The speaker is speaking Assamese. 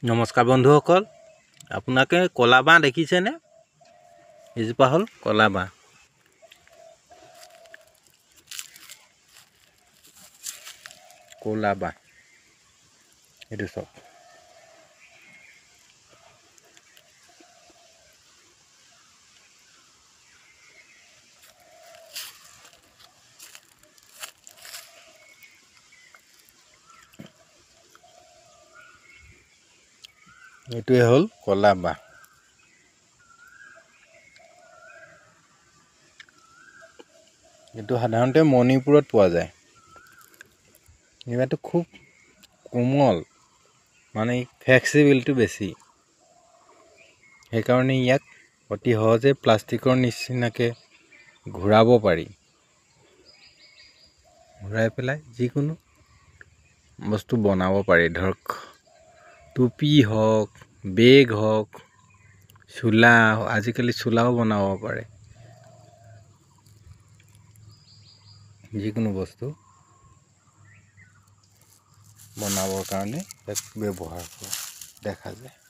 নমস্কাৰ বন্ধুসকল, আপোনাকে কলা বাঁহ দেখিছেনে? এজোপা হ'ল কলা বাঁহ। কলা বাঁহ এইটো চাওক। এইটোৱে হ'ল কলা বাঁহ। এইটো সাধাৰণতে মণিপুৰত পোৱা যায়। এই বাঁহটো খুব কোমল, মানে ফ্লেক্সিবিলিটি বেছি। সেইকাৰণে ইয়াক অতি সহজে প্লাষ্টিকৰ নিচিনাকৈ ঘূৰাব পাৰি। ঘূৰাই পেলাই যিকোনো বস্তু বনাব পাৰি। ধৰক টুপি হওক, বেগ হওক, চোলা, আজিকালি চোলাও বনাব পাৰে। যিকোনো বস্তু বনাবৰ কাৰণে ইয়াক ব্যৱহাৰ কৰা দেখা যায়।